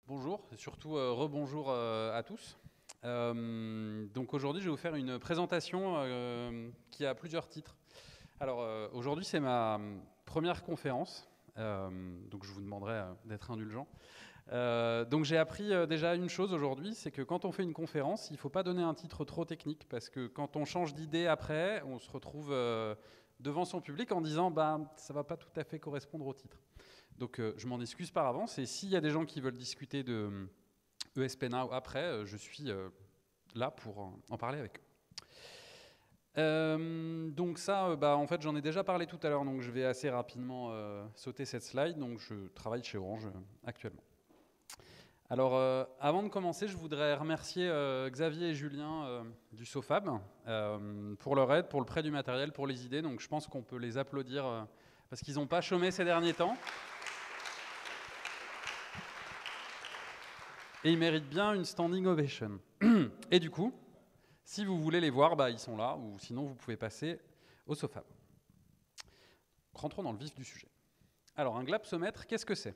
Bonjour, et surtout rebonjour à tous. Donc aujourd'hui, je vais vous faire une présentation qui a plusieurs titres. Alors aujourd'hui, c'est ma première conférence, donc je vous demanderai d'être indulgent. Donc j'ai appris déjà une chose aujourd'hui, c'est que quand on fait une conférence, il ne faut pas donner un titre trop technique, parce que quand on change d'idée après, on se retrouve devant son public en disant bah, « ça ne va pas tout à fait correspondre au titre ». Donc je m'en excuse par avance, et s'il y a des gens qui veulent discuter de ESP Now après, je suis là pour en parler avec eux. Donc ça, en fait, j'en ai déjà parlé tout à l'heure, donc je vais assez rapidement sauter cette slide. Donc je travaille chez Orange actuellement. Alors, avant de commencer, je voudrais remercier Xavier et Julien du SOFAB pour leur aide, pour le prêt du matériel, pour les idées. Donc je pense qu'on peut les applaudir parce qu'ils n'ont pas chômé ces derniers temps. Et ils méritent bien une standing ovation. Et du coup, si vous voulez les voir, ils sont là, ou sinon vous pouvez passer au SOFAB. Rentrons dans le vif du sujet. Alors, un glapsomètre, qu'est-ce que c'est ?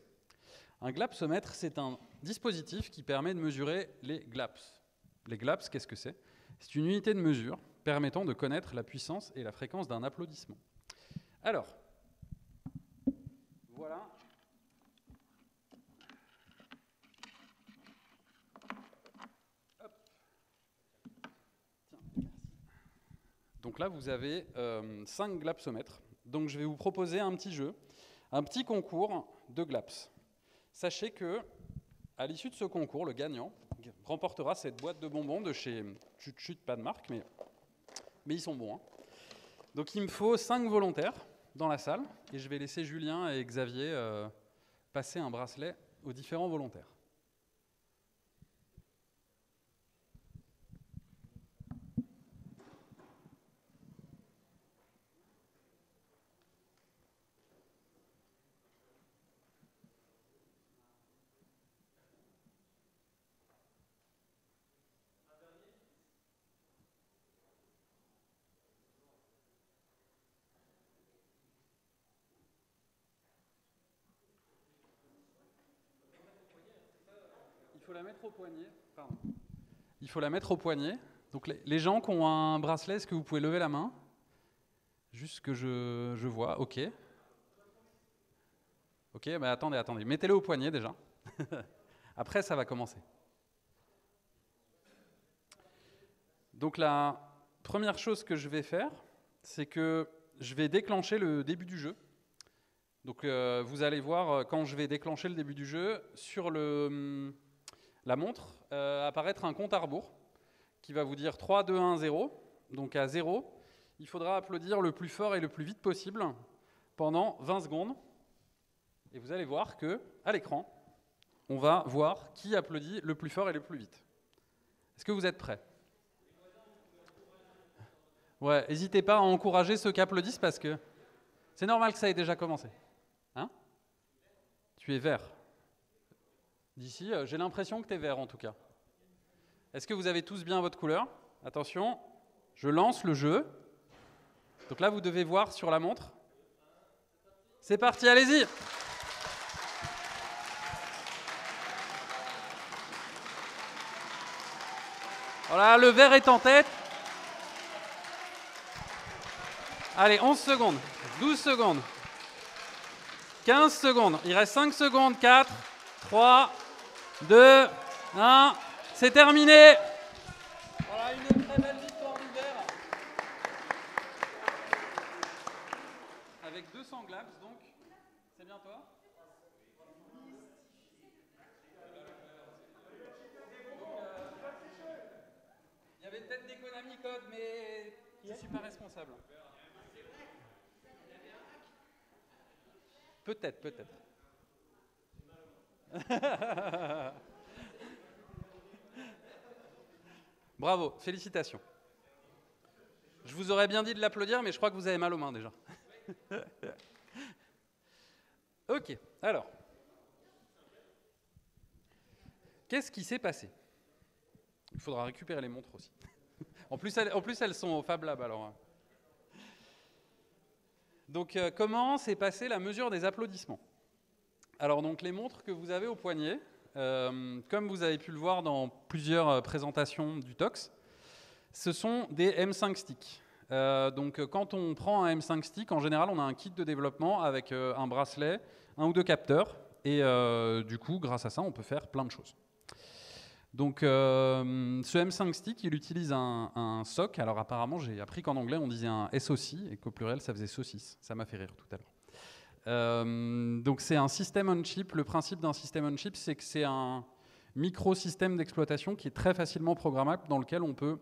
Un glapsomètre, c'est un dispositif qui permet de mesurer les glaps. Les glaps, qu'est-ce que c'est ? C'est une unité de mesure permettant de connaître la puissance et la fréquence d'un applaudissement. Alors, voilà. Donc là, vous avez 5 glapsomètres. Donc je vais vous proposer un petit jeu, un petit concours de glaps. Sachez que, à l'issue de ce concours, le gagnant remportera cette boîte de bonbons de chez Chut Chut, pas de marque, mais ils sont bons. Hein. Donc il me faut 5 volontaires dans la salle, et je vais laisser Julien et Xavier passer un bracelet aux différents volontaires. Il faut la mettre au poignet. Pardon. Il faut la mettre au poignet. Donc les gens qui ont un bracelet, est-ce que vous pouvez lever la main ? Juste que je vois, ok. Ok, attendez. Mettez-le au poignet déjà. Après, ça va commencer. Donc la première chose que je vais faire, c'est que je vais déclencher le début du jeu. Donc vous allez voir, quand je vais déclencher le début du jeu, sur la montre, apparaître un compte à rebours qui va vous dire 3, 2, 1, 0. Donc à 0, il faudra applaudir le plus fort et le plus vite possible pendant 20 secondes. Et vous allez voir qu'à l'écran, on va voir qui applaudit le plus fort et le plus vite. Est-ce que vous êtes prêts ? Ouais, n'hésitez pas à encourager ceux qui applaudissent parce que c'est normal que ça ait déjà commencé. Hein ? Tu es vert. D'ici, j'ai l'impression que tu es vert en tout cas. Est-ce que vous avez tous bien votre couleur ? Attention, je lance le jeu. Donc là, vous devez voir sur la montre. C'est parti, allez-y ! Voilà, le vert est en tête. Allez, 11 secondes, 12 secondes, 15 secondes. Il reste 5 secondes, 4, 3, 2, 1. C'est terminé. Voilà, une très belle victoire du vert. Avec 200 glaps, donc. C'est bien toi ? Il y avait peut-être des Konami codes, mais je ne suis pas responsable. Peut-être. Bravo, félicitations. Je vous aurais bien dit de l'applaudir, mais je crois que vous avez mal aux mains déjà. Ok, alors. Qu'est-ce qui s'est passé ? Il faudra récupérer les montres aussi. En plus, elles sont au Fab Lab, alors. Donc, comment s'est passée la mesure des applaudissements ? Alors, donc, les montres que vous avez au poignet, comme vous avez pu le voir dans plusieurs présentations du TOX, ce sont des M5 sticks. Donc quand on prend un M5 stick, en général, on a un kit de développement avec un bracelet, un ou deux capteurs, et du coup, grâce à ça, on peut faire plein de choses. Donc ce M5 stick, il utilise un SOC. Alors apparemment, j'ai appris qu'en anglais, on disait un SOC, et qu'au pluriel, ça faisait saucisse. Ça m'a fait rire tout à l'heure. Donc c'est un système on chip. Le principe d'un système on chip, c'est que c'est un microsystème d'exploitation qui est très facilement programmable, dans lequel on peut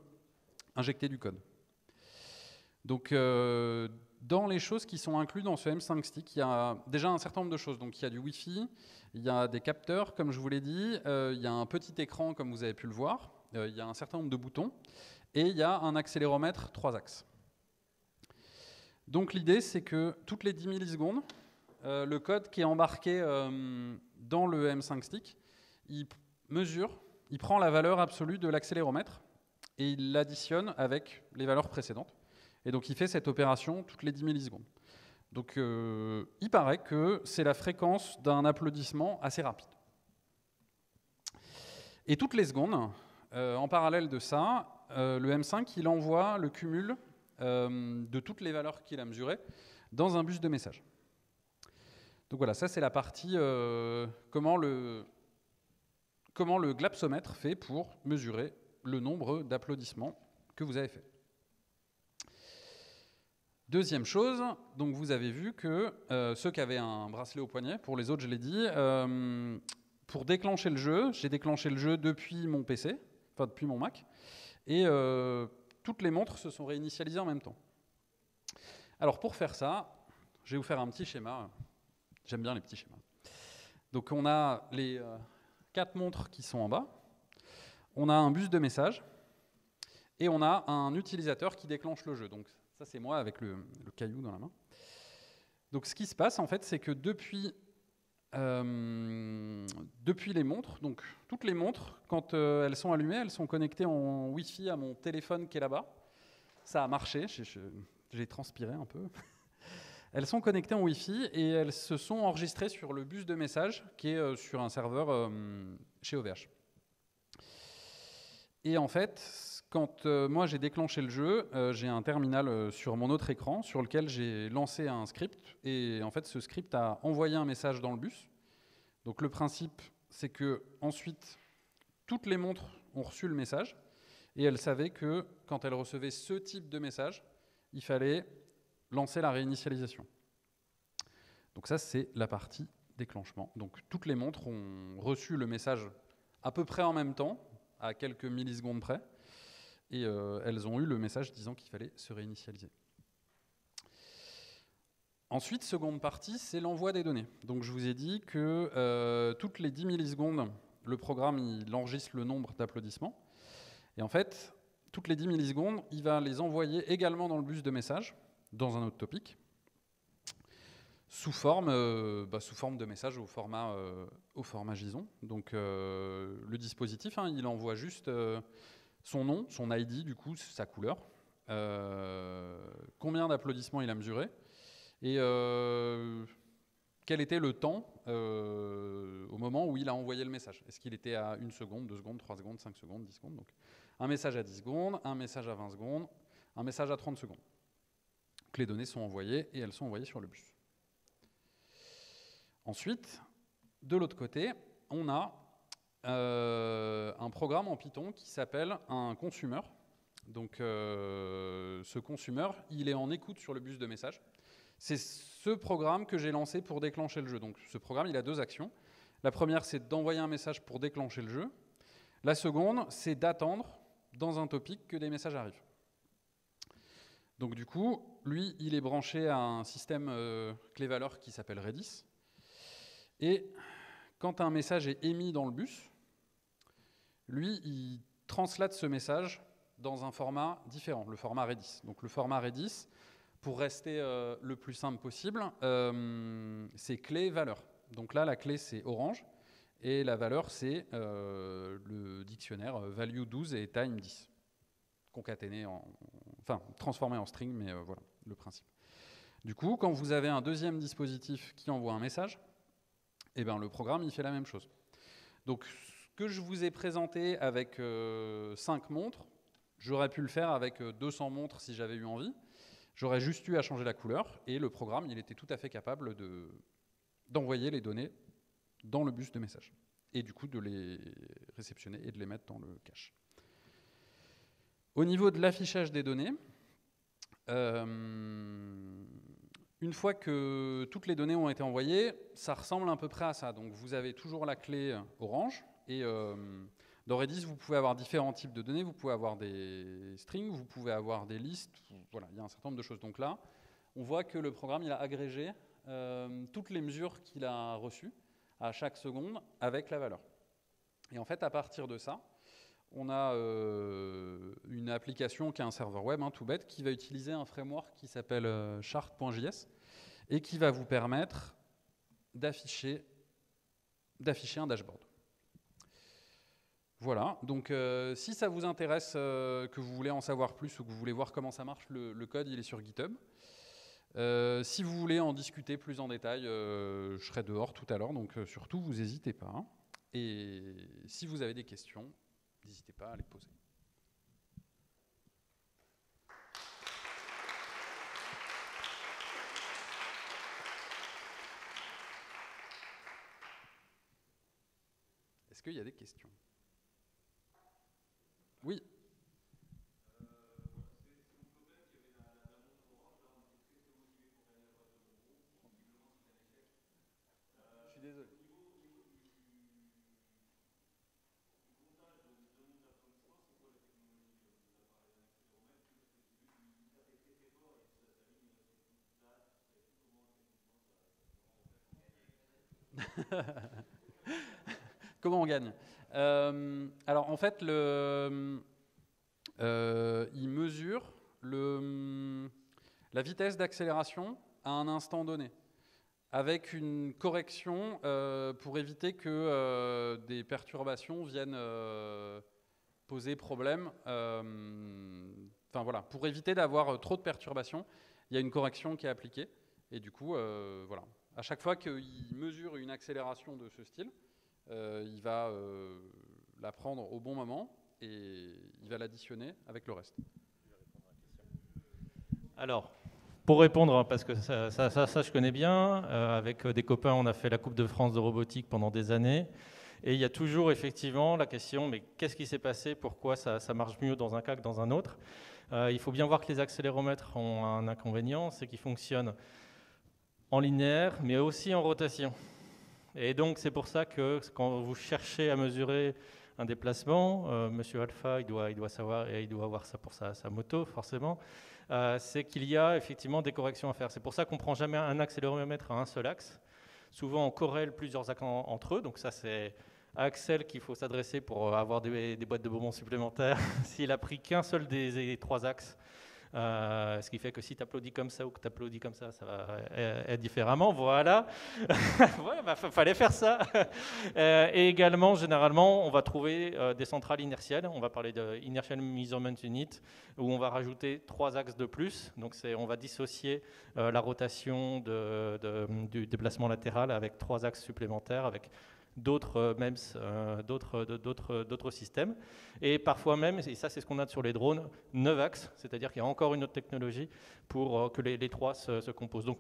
injecter du code. Donc dans les choses qui sont incluses dans ce M5 stick, il y a déjà un certain nombre de choses. Donc il y a du Wi-Fi, il y a des capteurs, comme je vous l'ai dit, il y a un petit écran, comme vous avez pu le voir, il y a un certain nombre de boutons, et il y a un accéléromètre 3 axes. Donc l'idée, c'est que toutes les 10 millisecondes, le code qui est embarqué dans le M5 stick, il mesure, il prend la valeur absolue de l'accéléromètre et il l'additionne avec les valeurs précédentes. Et donc il fait cette opération toutes les 10 millisecondes. Donc il paraît que c'est la fréquence d'un applaudissement assez rapide. Et toutes les secondes, en parallèle de ça, le M5 il envoie le cumul de toutes les valeurs qu'il a mesurées dans un bus de message. Donc voilà, ça c'est la partie comment le glapsomètre fait pour mesurer le nombre d'applaudissements que vous avez fait. Deuxième chose, donc vous avez vu que ceux qui avaient un bracelet au poignet, pour les autres je l'ai dit, pour déclencher le jeu, j'ai déclenché le jeu depuis mon PC, enfin depuis mon Mac, et toutes les montres se sont réinitialisées en même temps. Alors pour faire ça, je vais vous faire un petit schéma, j'aime bien les petits schémas. Donc on a les 4 montres qui sont en bas, on a un bus de message, et on a un utilisateur qui déclenche le jeu. Donc ça, c'est moi avec le caillou dans la main. Donc ce qui se passe, en fait, c'est que depuis les montres, donc toutes les montres, quand elles sont allumées, elles sont connectées en Wi-Fi à mon téléphone qui est là-bas. Ça a marché, j'ai transpiré un peu. Elles sont connectées en Wi-Fi et elles se sont enregistrées sur le bus de message qui est sur un serveur chez OVH. Et en fait, quand moi j'ai déclenché le jeu, j'ai un terminal sur mon autre écran sur lequel j'ai lancé un script. Et en fait, ce script a envoyé un message dans le bus. Donc le principe, c'est que ensuite, toutes les montres ont reçu le message. Et elles savaient que quand elles recevaient ce type de message, il fallait lancer la réinitialisation. Donc ça, c'est la partie déclenchement. Donc toutes les montres ont reçu le message à peu près en même temps, à quelques millisecondes près. Et elles ont eu le message disant qu'il fallait se réinitialiser. Ensuite, seconde partie, c'est l'envoi des données. Donc je vous ai dit que toutes les 10 millisecondes, le programme il enregistre le nombre d'applaudissements. Et en fait, toutes les 10 millisecondes, il va les envoyer également dans le bus de message, dans un autre topic, sous forme de message au format JSON. Donc le dispositif, il envoie juste son nom, son ID, du coup, sa couleur, combien d'applaudissements il a mesuré, et quel était le temps au moment où il a envoyé le message. Est-ce qu'il était à 1 seconde, 2 secondes, 3 secondes, 5 secondes, 10 secondes. Donc, un message à 10 secondes, un message à 20 secondes, un message à 30 secondes. Donc, les données sont envoyées et elles sont envoyées sur le bus. Ensuite, de l'autre côté, on a un programme en Python qui s'appelle un consumer. Donc ce consumer, il est en écoute sur le bus de message. C'est ce programme que j'ai lancé pour déclencher le jeu. Donc ce programme, il a 2 actions. La première, c'est d'envoyer un message pour déclencher le jeu. La seconde, c'est d'attendre dans un topic que des messages arrivent. Donc du coup, lui, il est branché à un système clé-valeur qui s'appelle Redis. Et quand un message est émis dans le bus, lui, il translate ce message dans un format différent, le format Redis. Donc le format Redis, pour rester le plus simple possible, c'est clé-valeur. Donc là, la clé, c'est orange, et la valeur, c'est le dictionnaire value 12 et time 10, concaténé transformé en string, mais voilà le principe. Du coup, quand vous avez un deuxième dispositif qui envoie un message, eh ben, le programme, il fait la même chose. Donc, ce que je vous ai présenté avec 5 montres, j'aurais pu le faire avec 200 montres si j'avais eu envie. J'aurais juste eu à changer la couleur et le programme, il était tout à fait capable d'envoyer les données dans le bus de message et du coup de les réceptionner et de les mettre dans le cache. Au niveau de l'affichage des données, une fois que toutes les données ont été envoyées, ça ressemble à peu près à ça. Donc vous avez toujours la clé orange et dans Redis, vous pouvez avoir différents types de données. Vous pouvez avoir des strings, vous pouvez avoir des listes. Voilà, il y a un certain nombre de choses. Donc là, on voit que le programme il a agrégé toutes les mesures qu'il a reçues à chaque seconde avec la valeur. Et en fait, à partir de ça, on a une application qui est un serveur web, tout bête, qui va utiliser un framework qui s'appelle chart.js et qui va vous permettre d'afficher un dashboard. Voilà, donc si ça vous intéresse, que vous voulez en savoir plus ou que vous voulez voir comment ça marche, le code il est sur GitHub. Si vous voulez en discuter plus en détail, je serai dehors tout à l'heure, donc surtout vous n'hésitez pas. Et si vous avez des questions, n'hésitez pas à les poser. Est-ce qu'il y a des questions? Oui. Je suis désolé. Comment on gagne? Alors en fait, il mesure la vitesse d'accélération à un instant donné, avec une correction pour éviter que des perturbations viennent poser problème. Enfin voilà, pour éviter d'avoir trop de perturbations, il y a une correction qui est appliquée. Et du coup, voilà. À chaque fois qu'il mesure une accélération de ce style, il va la prendre au bon moment et il va l'additionner avec le reste. Alors, pour répondre, parce que ça je connais bien, avec des copains, on a fait la Coupe de France de robotique pendant des années. Et il y a toujours effectivement la question, mais qu'est-ce qui s'est passé? Pourquoi ça marche mieux dans un cas que dans un autre? Il faut bien voir que les accéléromètres ont un inconvénient, c'est qu'ils fonctionnent en linéaire, mais aussi en rotation. Et donc, c'est pour ça que quand vous cherchez à mesurer un déplacement, Monsieur Alpha, il doit savoir, et il doit avoir ça pour sa moto, forcément, c'est qu'il y a effectivement des corrections à faire. C'est pour ça qu'on ne prend jamais un accéléromètre à un seul axe. Souvent, on corrèle plusieurs axes entre eux. Donc ça, c'est à Axel qu'il faut s'adresser pour avoir des boîtes de bonbons supplémentaires. S'il a pris qu'un seul des trois axes, ce qui fait que si tu applaudis comme ça ou que tu applaudis comme ça va être différemment. Voilà. Ouais, fallait faire ça. Et également, généralement, on va trouver des centrales inertielles. On va parler de Inertial Measurement Unit, où on va rajouter 3 axes de plus. Donc, on va dissocier la rotation du déplacement latéral avec 3 axes supplémentaires, avec d'autres MEMS, d'autres systèmes. Et parfois même, et ça c'est ce qu'on a sur les drones, 9 axes, c'est-à-dire qu'il y a encore une autre technologie pour que les trois se composent. Donc,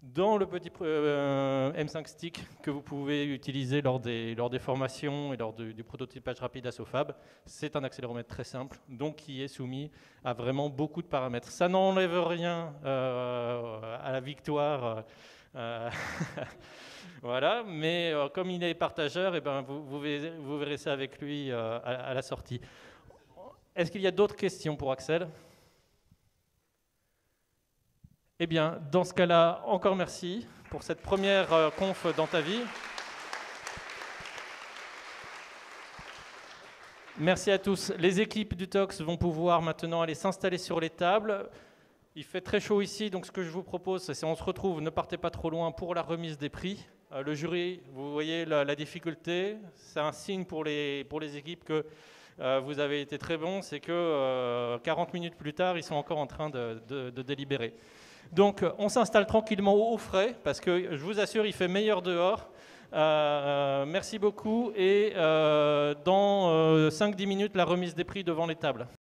dans le petit M5 Stick que vous pouvez utiliser lors des formations et lors du prototypage rapide à SOFAB, c'est un accéléromètre très simple, donc qui est soumis à vraiment beaucoup de paramètres. Ça n'enlève rien à la victoire. Voilà, mais comme il est partageur, eh ben, vous verrez ça avec lui à la sortie. Est-ce qu'il y a d'autres questions pour Axel? Eh bien, dans ce cas-là, encore merci pour cette première conf dans ta vie. Merci à tous. Les équipes du TOX vont pouvoir maintenant aller s'installer sur les tables. Il fait très chaud ici, donc ce que je vous propose, c'est on se retrouve, ne partez pas trop loin pour la remise des prix. Le jury, vous voyez la difficulté, c'est un signe pour les équipes que vous avez été très bons, c'est que 40 minutes plus tard, ils sont encore en train de délibérer. Donc on s'installe tranquillement au frais, parce que je vous assure, il fait meilleur dehors. Merci beaucoup et dans 5-10 minutes, la remise des prix devant les tables.